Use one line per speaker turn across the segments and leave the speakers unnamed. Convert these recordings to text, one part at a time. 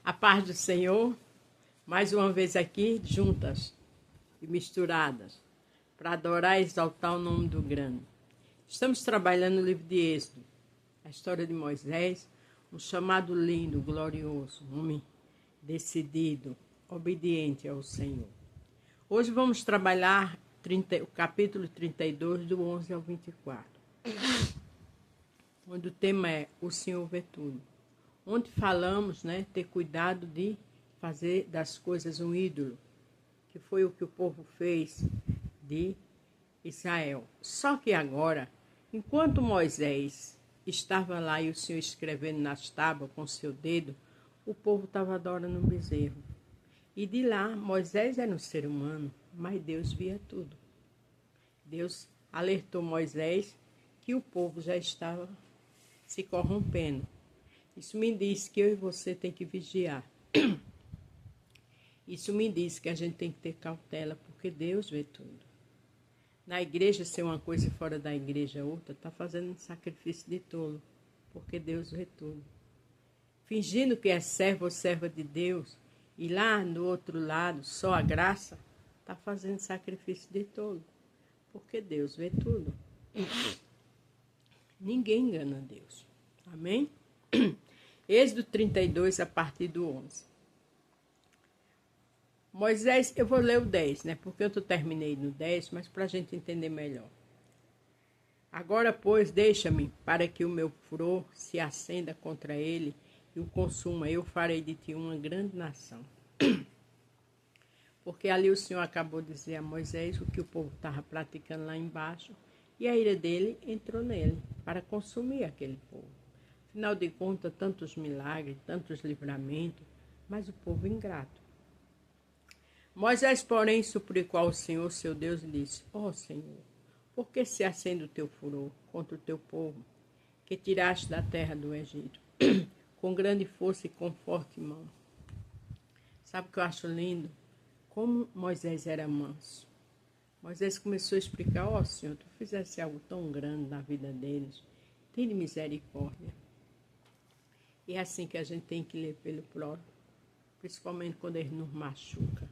A paz do Senhor, mais uma vez aqui, juntas e misturadas, para adorar e exaltar o nome do grande. Estamos trabalhando no livro de Êxodo, a história de Moisés, um chamado lindo, glorioso, um homem decidido, obediente ao Senhor. Hoje vamos trabalhar o capítulo 32, do 11 ao 24, onde o tema é O Senhor vê tudo. Onde falamos, ter cuidado de fazer das coisas um ídolo, que foi o que o povo fez de Israel. Só que agora, enquanto Moisés estava lá e o Senhor escrevendo nas tábuas com seu dedo, o povo estava adorando um bezerro. E de lá, Moisés era um ser humano, mas Deus via tudo. Deus alertou Moisés que o povo já estava se corrompendo. Isso me diz que eu e você tem que vigiar. Isso me diz que a gente tem que ter cautela, porque Deus vê tudo. Na igreja ser uma coisa e fora da igreja outra, está fazendo um sacrifício de tolo, porque Deus vê tudo. Fingindo que é servo ou serva de Deus, e lá no outro lado, só a graça, está fazendo sacrifício de tolo, porque Deus vê tudo. Ninguém engana Deus. Amém? Êxodo 32, a partir do 11. Moisés, eu vou ler o 10, porque eu terminei no 10, mas para a gente entender melhor. Agora, pois, deixa-me para que o meu furor se acenda contra ele e o consuma. Eu farei de ti uma grande nação. Porque ali o Senhor acabou de dizer a Moisés o que o povo estava praticando lá embaixo, e a ira dele entrou nele para consumir aquele povo. Afinal de contas, tantos milagres, tantos livramentos, mas o povo ingrato. Moisés, porém, suplicou ao Senhor, seu Deus, e disse: Ó Senhor, por que se acende o teu furor contra o teu povo, que tiraste da terra do Egito, com grande força e com forte mão? Sabe o que eu acho lindo? Como Moisés era manso. Moisés começou a explicar: ó Senhor, tu fizesse algo tão grande na vida deles, tem misericórdia. E é assim que a gente tem que ler pelo próximo, principalmente quando eles nos machucam,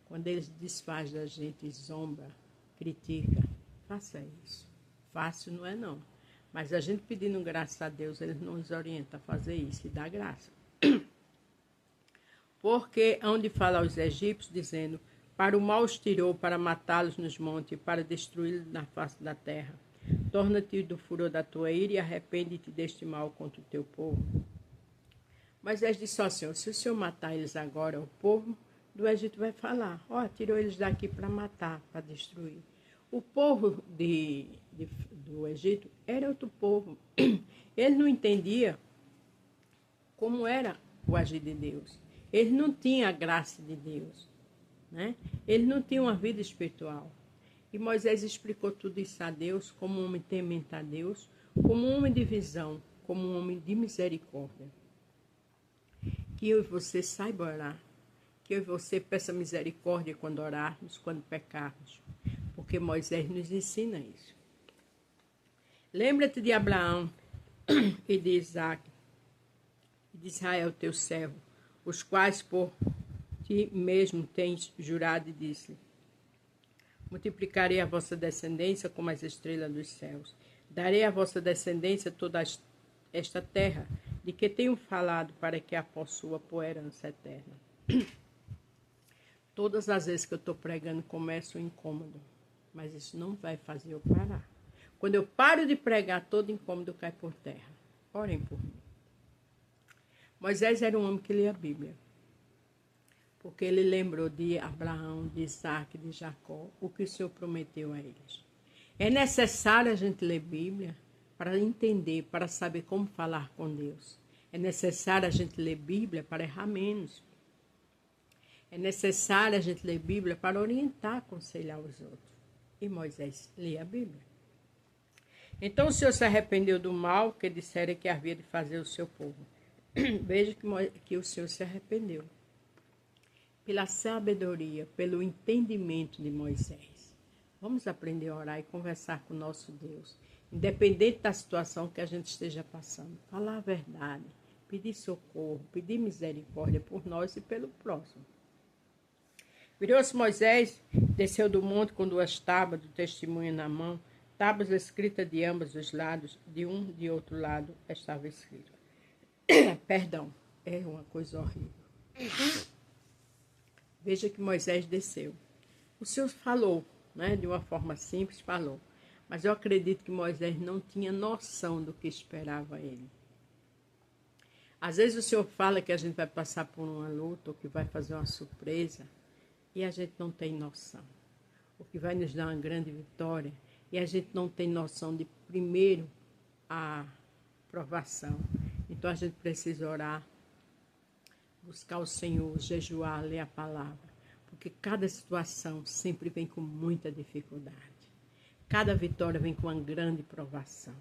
quando eles desfazem da gente, zomba, critica. Faça isso. Fácil não é não. Mas a gente pedindo graça a Deus, ele nos orienta a fazer isso e dá graça. Porque onde fala aos egípcios, dizendo: para o mal os tirou, para matá-los nos montes, para destruí-los na face da terra. Torna-te do furor da tua ira e arrepende-te deste mal contra o teu povo. Moisés disse ao Senhor: se o Senhor matar eles agora, o povo do Egito vai falar: ó, tirou eles daqui para matar, para destruir. O povo do Egito era outro povo. Ele não entendia como era o agir de Deus. Ele não tinha a graça de Deus. Ele não tinha uma vida espiritual. E Moisés explicou tudo isso a Deus, como um homem temente a Deus, como um homem de visão, como um homem de misericórdia. Que eu e você saiba orar. Que eu e você peça misericórdia quando orarmos, quando pecarmos. Porque Moisés nos ensina isso. Lembra-te de Abraão e de Isaac e de Israel, teu servo, os quais por ti mesmo tens jurado e disse: multiplicarei a vossa descendência como as estrelas dos céus. Darei à vossa descendência toda esta terra, de que tenho falado, para que a possua por herança eterna. Todas as vezes que eu estou pregando, começa um incômodo, mas isso não vai fazer eu parar. Quando eu paro de pregar, todo incômodo cai por terra. Orem por mim. Moisés era um homem que lia a Bíblia, porque ele lembrou de Abraão, de Isaac, de Jacó, o que o Senhor prometeu a eles. É necessário a gente ler Bíblia para entender, para saber como falar com Deus. É necessário a gente ler Bíblia para errar menos. É necessário a gente ler Bíblia para orientar, aconselhar os outros. E Moisés lia a Bíblia. Então o Senhor se arrependeu do mal que disseram que havia de fazer o seu povo. Veja que o Senhor se arrependeu. Pela sabedoria, pelo entendimento de Moisés. Vamos aprender a orar e conversar com o nosso Deus. Independente da situação que a gente esteja passando. Falar a verdade. pedir socorro, pedir misericórdia por nós e pelo próximo. Virou-se Moisés, desceu do monte com 2 tábuas do testemunho na mão, tábuas escritas de ambos os lados, de um e de outro lado estava escrito. Perdão, é uma coisa horrível. Veja que Moisés desceu. O Senhor falou, né, de uma forma simples, falou. Mas eu acredito que Moisés não tinha noção do que esperava ele. Às vezes o Senhor fala que a gente vai passar por uma luta ou que vai fazer uma surpresa e a gente não tem noção. O que vai nos dar uma grande vitória e a gente não tem noção de, primeiro, a provação. Então a gente precisa orar, buscar o Senhor, jejuar, ler a palavra. Porque cada situação sempre vem com muita dificuldade. Cada vitória vem com uma grande provação.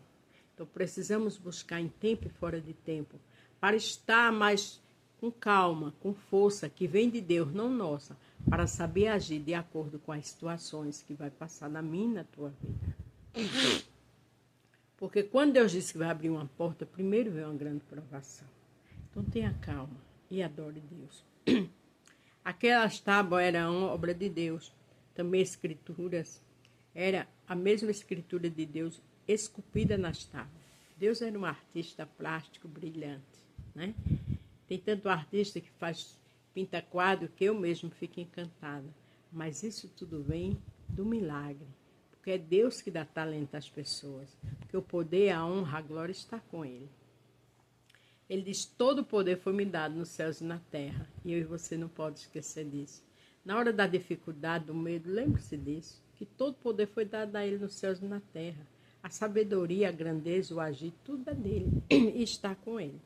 Então precisamos buscar em tempo e fora de tempo para estar mais com calma, com força, que vem de Deus, não nossa, para saber agir de acordo com as situações que vai passar na minha e na tua vida. Porque quando Deus diz que vai abrir uma porta, primeiro vem uma grande provação. Então tenha calma e adore Deus. Aquelas tábuas eram obra de Deus. Também escrituras, era a mesma escritura de Deus esculpida nas tábuas. Deus era um artista plástico brilhante, né? Tem tanto artista que pinta quadro que eu mesmo fico encantada. Mas isso tudo vem do milagre. Porque é Deus que dá talento às pessoas. Porque o poder, a honra, a glória está com Ele. Ele diz, todo o poder foi me dado nos céus e na terra. E eu e você não pode esquecer disso. Na hora da dificuldade, do medo, lembre-se disso. Que todo o poder foi dado a Ele nos céus e na terra. A sabedoria, a grandeza, o agir, tudo é dele. E está com Ele.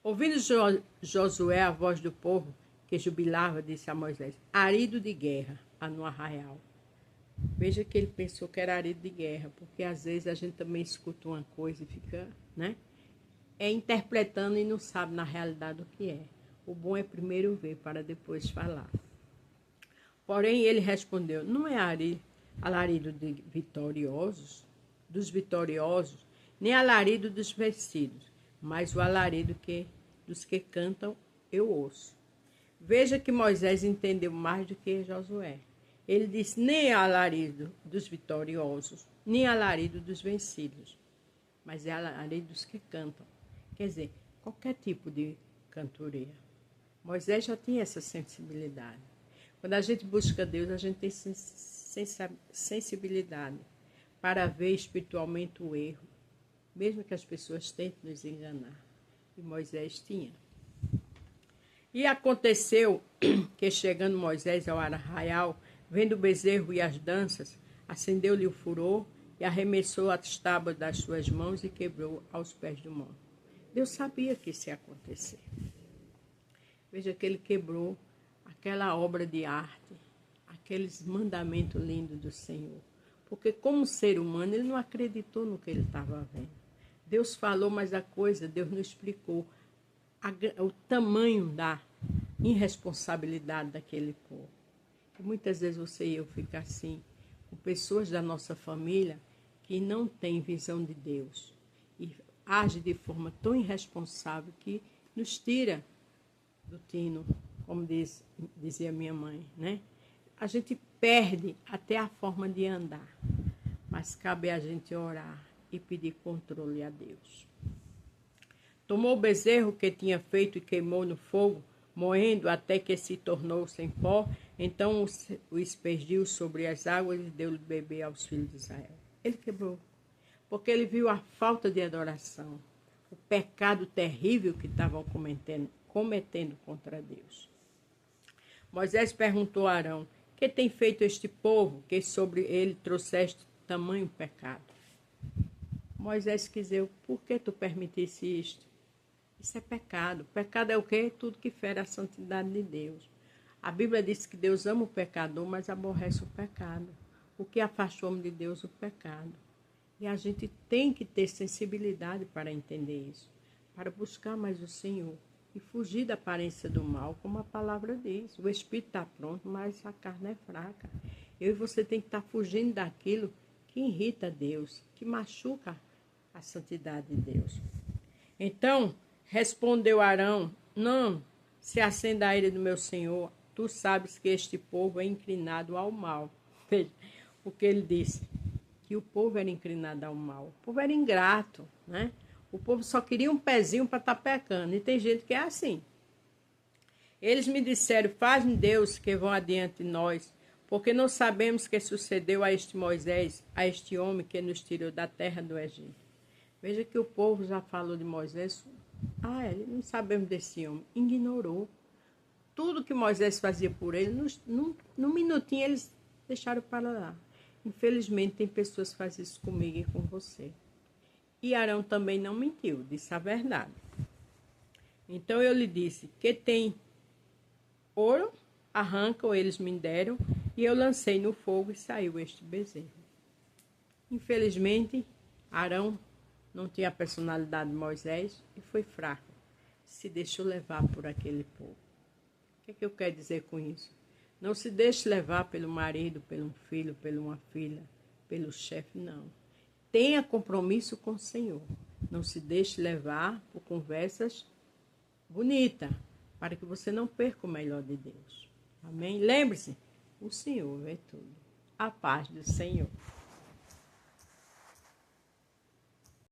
Ouvindo Josué a voz do povo, que jubilava, disse a Moisés, arido de guerra, no arraial. Veja que ele pensou que era arido de guerra, porque às vezes a gente também escuta uma coisa e fica, né? Interpretando e não sabe na realidade o que é. O bom é primeiro ver para depois falar. Porém, ele respondeu, não é alarido dos vitoriosos, nem alarido dos vencidos, mas o alarido dos que cantam eu ouço. Veja que Moisés entendeu mais do que Josué. Ele disse, nem alarido dos vitoriosos, nem alarido dos vencidos, mas é alarido dos que cantam. Quer dizer, qualquer tipo de cantoria. Moisés já tinha essa sensibilidade. Quando a gente busca Deus, a gente tem sensibilidade para ver espiritualmente o erro, mesmo que as pessoas tentem nos enganar. E Moisés tinha. E aconteceu que, chegando Moisés ao arraial, vendo o bezerro e as danças, acendeu-lhe o furor e arremessou as tábuas das suas mãos e quebrou aos pés do monte. Deus sabia que isso ia acontecer. Veja que ele quebrou aquela obra de arte, aqueles mandamentos lindos do Senhor. Porque como ser humano, ele não acreditou no que ele estava vendo. Deus falou, mas Deus não explicou o tamanho da irresponsabilidade daquele povo. E muitas vezes você e eu ficam assim, com pessoas da nossa família que não têm visão de Deus e age de forma tão irresponsável que nos tira do tino, como dizia minha mãe, né? A gente perde até a forma de andar, mas cabe a gente orar e pedir controle a Deus. Tomou o bezerro que tinha feito e queimou no fogo, moendo até que se tornou sem pó, então o aspergiu sobre as águas e deu-lhe beber aos filhos de Israel. Ele quebrou, porque ele viu a falta de adoração, o pecado terrível que estavam cometendo contra Deus. Moisés perguntou a Arão, que tem feito este povo, que sobre ele trouxeste tamanho pecado? Moisés quis dizer, por que tu permitisse isto? Isso é pecado. Pecado é o quê? Tudo que fere a santidade de Deus. A Bíblia diz que Deus ama o pecador, mas aborrece o pecado. O que afasta o homem de Deus? O pecado. E a gente tem que ter sensibilidade para entender isso, para buscar mais o Senhor e fugir da aparência do mal, como a palavra diz. O espírito está pronto, mas a carne é fraca. Eu e você tem que estar fugindo daquilo que irrita Deus, que machuca a santidade de Deus. Então, Respondeu Arão: não se acenda a ira do meu senhor. Tu sabes que este povo é inclinado ao mal. Veja o que ele disse, que o povo era inclinado ao mal. O povo era ingrato, né? O povo só queria um pezinho para estar pecando. E tem gente que é assim. Eles me disseram: faz-me Deus que vão adiante de nós, porque não sabemos o que sucedeu a este Moisés, a este homem que nos tirou da terra do Egito. Veja que o povo já falou de Moisés. Não sabemos desse homem. Ignorou. Tudo que Moisés fazia por ele, num minutinho eles deixaram para lá. Infelizmente, tem pessoas que fazem isso comigo e com você. E Arão também não mentiu, disse a verdade. Então eu lhe disse: que tem ouro, arranca, eles me deram, e eu lancei no fogo e saiu este bezerro. Infelizmente, Arão não tinha a personalidade de Moisés e foi fraco. Se deixou levar por aquele povo. O que eu quero dizer com isso? Não se deixe levar pelo marido, pelo filho, pela uma filha, pelo chefe, não. Tenha compromisso com o Senhor. Não se deixe levar por conversas bonitas, para que você não perca o melhor de Deus. Amém? Lembre-se, o Senhor vê tudo. A paz do Senhor.